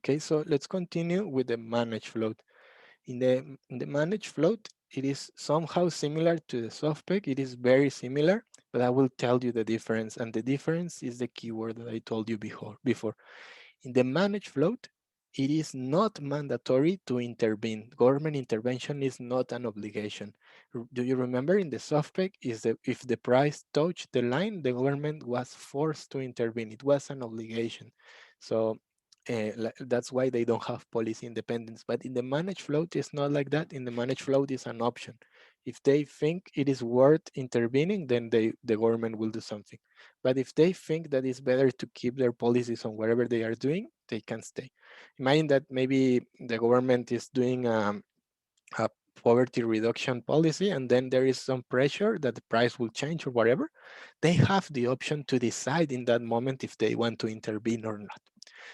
Okay, so let's continue with the managed float. In the managed float, it is somehow similar to the SoftPeg. It is very similar, but I will tell you the difference. And the difference is the keyword that I told you before. In the managed float, it is not mandatory to intervene. Government intervention is not an obligation. Do you remember in the SoftPeg is that if the price touched the line, the government was forced to intervene. It was an obligation. So that's why they don't have policy independence. But in the managed float, it's not like that. In the managed float, is an option. If they think it is worth intervening, then the government will do something. But if they think that it's better to keep their policies on whatever they are doing, they can stay. Imagine that maybe the government is doing a poverty reduction policy and then there is some pressure that the price will change or whatever. They have the option to decide in that moment if they want to intervene or not.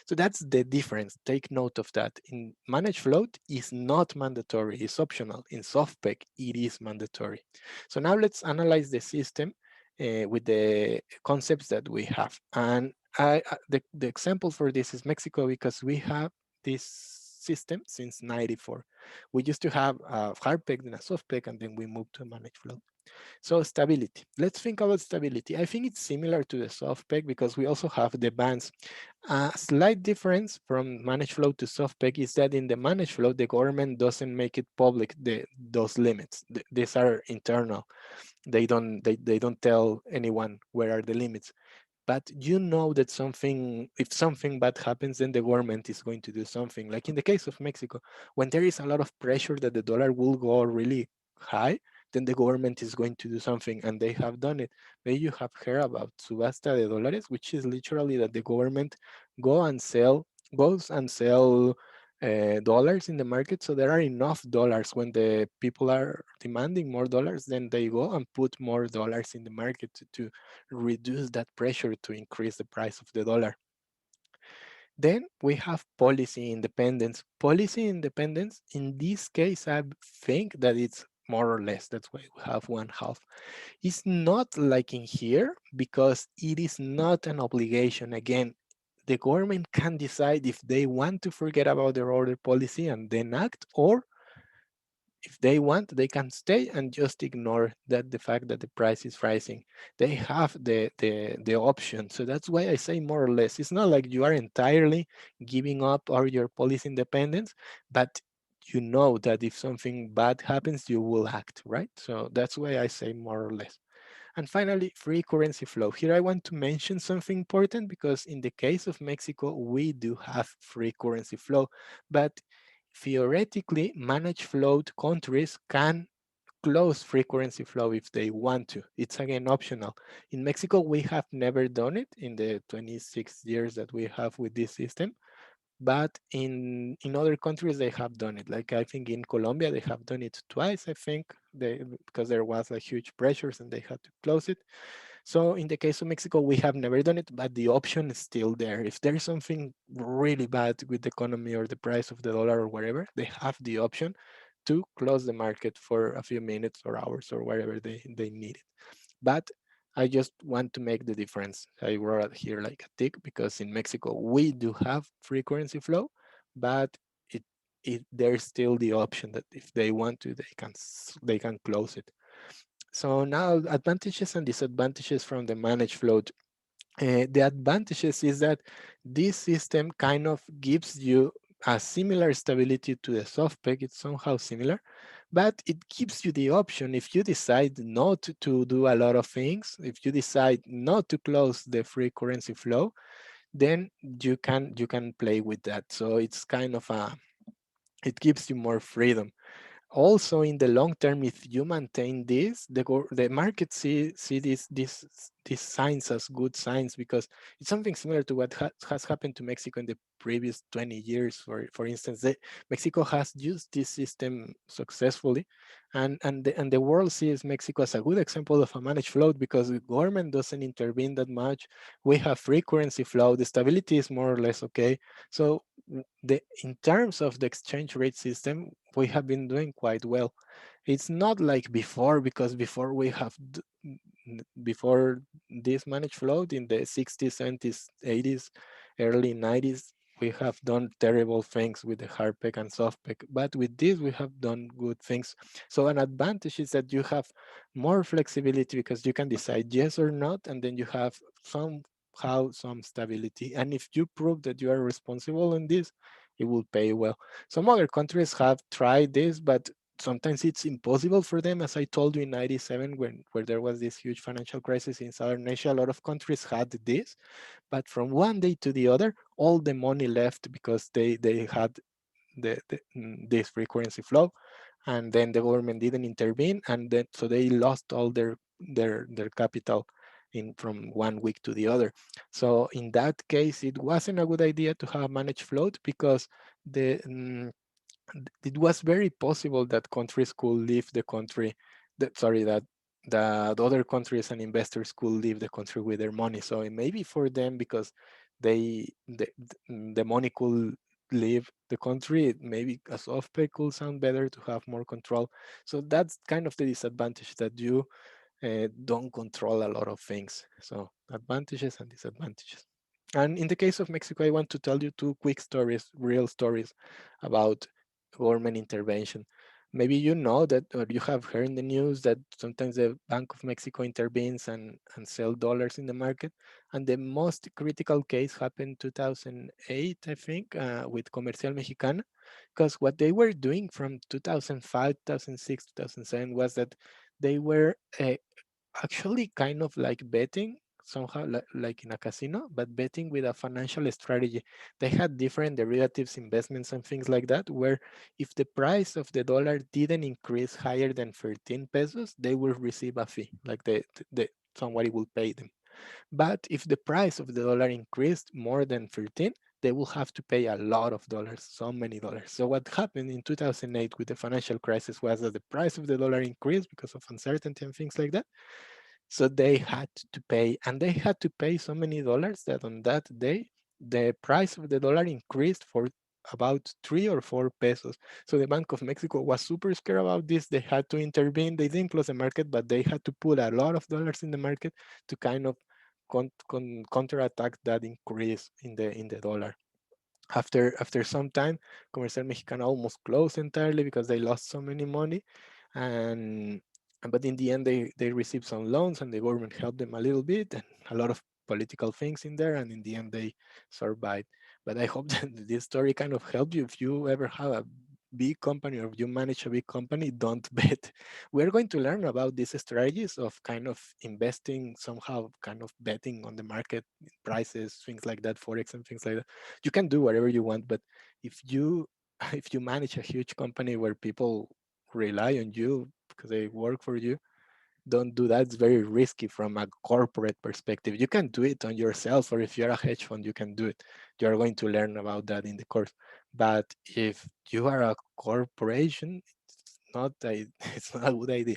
So that's the difference. Take note of that. In managed float is not mandatory, it's optional. In SoftPeg, it is mandatory. So now let's analyze the system with the concepts that we have. And the example for this is Mexico because we have this system since 94. We used to have a hard peg and a soft peg, and then we moved to a managed float. So stability. Let's think about stability. I think it's similar to the soft peg because we also have the bands. A slight difference from managed flow to soft peg is that in the managed flow, the government doesn't make it public, those limits. These are internal. They don't tell anyone where are the limits. But you know that if something bad happens, then the government is going to do something. Like in the case of Mexico, when there is a lot of pressure that the dollar will go really high, then the government is going to do something, and they have done it. Maybe you have heard about subasta de dólares, which is literally that the government go and sell goes and sell dollars in the market. So there are enough dollars when the people are demanding more dollars, then they go and put more dollars in the market to reduce that pressure to increase the price of the dollar. Then we have policy independence. Policy independence, in this case, I think that it's more or less, that's why we have one half. It's not like in here because it is not an obligation. Again, the government can decide if they want to forget about their order policy and then act, or if they want, they can stay and just ignore that the fact that the price is rising. They have the option. So that's why I say more or less. It's not like you are entirely giving up all your policy independence, but you know that if something bad happens, you will act, right? So that's why I say more or less. And finally, free currency flow. Here I want to mention something important because in the case of Mexico, we do have free currency flow, but theoretically, managed float countries can close free currency flow if they want to. It's again optional. In Mexico, we have never done it in the 26 years that we have with this system, but in other countries they have done it. Like I think in Colombia they have done it twice. I think because there was like huge pressures and they had to close it. So in the case of Mexico, we have never done it, but the option is still there. If there is something really bad with the economy or the price of the dollar or whatever, they have the option to close the market for a few minutes or hours or whatever they need it. But I just want to make the difference. I wrote here like a tick because in Mexico we do have free currency flow, but there's still the option that if they want to, they can close it. So now advantages and disadvantages from the managed float. The advantages is that this system kind of gives you a similar stability to the soft peg. It's somehow similar, but it gives you the option if you decide not to do a lot of things, if you decide not to close the free currency flow, then you can play with that. So it's kind of it gives you more freedom. Also in the long term, if you maintain this, the market see these signs as good signs because it's something similar to what has happened to Mexico in the previous 20 years. For instance, Mexico has used this system successfully, and the world sees Mexico as a good example of a managed float because the government doesn't intervene that much. We have free currency flow. The stability is more or less okay. So in terms of the exchange rate system, we have been doing quite well. It's not like before, because before before this managed float in the 60s, 70s, 80s, early 90s, we have done terrible things with the hardpack and softpack, but with this we have done good things. So an advantage is that you have more flexibility because you can decide yes or not, and then you have somehow some stability. And if you prove that you are responsible in this, it will pay well. Some other countries have tried this, but sometimes it's impossible for them. As I told you in 97, when where there was this huge financial crisis in Southern Asia, a lot of countries had this, but from one day to the other, all the money left because they had this frequency flow, and then the government didn't intervene, and then so they lost all their capital in from one week to the other. So in that case, it wasn't a good idea to have managed float because the it was very possible that countries could leave the country, that other countries and investors could leave the country with their money. So it may be for them because the money could leave the country. Maybe a soft pay could sound better to have more control. So that's kind of the disadvantage, that you don't control a lot of things. So advantages and disadvantages. And in the case of Mexico, I want to tell you two quick stories, real stories about government intervention. Maybe you know that, or you have heard in the news that sometimes the Bank of Mexico intervenes and sell dollars in the market. And the most critical case happened 2008, I think, with Comercial Mexicana, because what they were doing from 2005, 2006, 2007 was that they were actually kind of like betting somehow, like in a casino, but betting with a financial strategy. They had different derivatives investments and things like that, where if the price of the dollar didn't increase higher than 13 pesos, they will receive a fee, like the somebody will pay them. But if the price of the dollar increased more than 13, they will have to pay a lot of dollars, so many dollars. So what happened in 2008 with the financial crisis was that the price of the dollar increased because of uncertainty and things like that. So they had to pay, and they had to pay so many dollars that on that day, the price of the dollar increased for about 3 or 4 pesos. So the Bank of Mexico was super scared about this. They had to intervene. They didn't close the market, but they had to put a lot of dollars in the market to kind of counterattack that increase in the dollar. After some time, Comercial Mexicana almost closed entirely because they lost so many money, and but in the end they received some loans and the government helped them a little bit, and a lot of political things in there, and in the end they survived. But I hope that this story kind of helped you. If you ever have a big company or you manage a big company, don't bet. We're going to learn about these strategies of kind of investing somehow, kind of betting on the market prices, things like that, forex and things like that. You can do whatever you want, but if you if you manage a huge company where people rely on you because they work for you, don't do that. It's very risky from a corporate perspective. You can do it on yourself, or if you're a hedge fund, you can do it. You're going to learn about that in the course. But if you are a corporation, it's not a, it's not a good idea.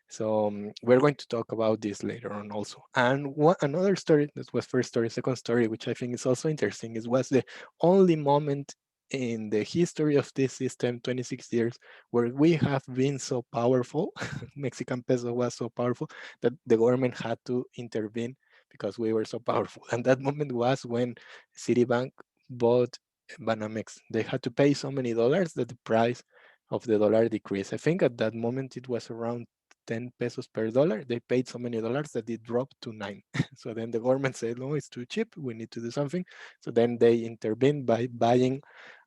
So we're going to talk about this later on also. And another story, that was first story, second story, which I think is also interesting, is was the only moment in the history of this system, 26 years, where we have been so powerful, Mexican peso was so powerful that the government had to intervene because we were so powerful. And that moment was when Citibank bought Banamex. They had to pay so many dollars that the price of the dollar decreased. I think at that moment it was around 10 pesos per dollar. They paid so many dollars that it dropped to 9. So then the government said, no, it's too cheap. We need to do something. So then they intervened by buying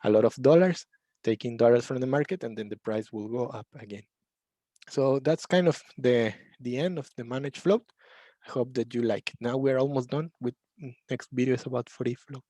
a lot of dollars, taking dollars from the market, and then the price will go up again. So that's kind of the end of the managed float. I hope that you like it. Now we're almost done with next video is about free float.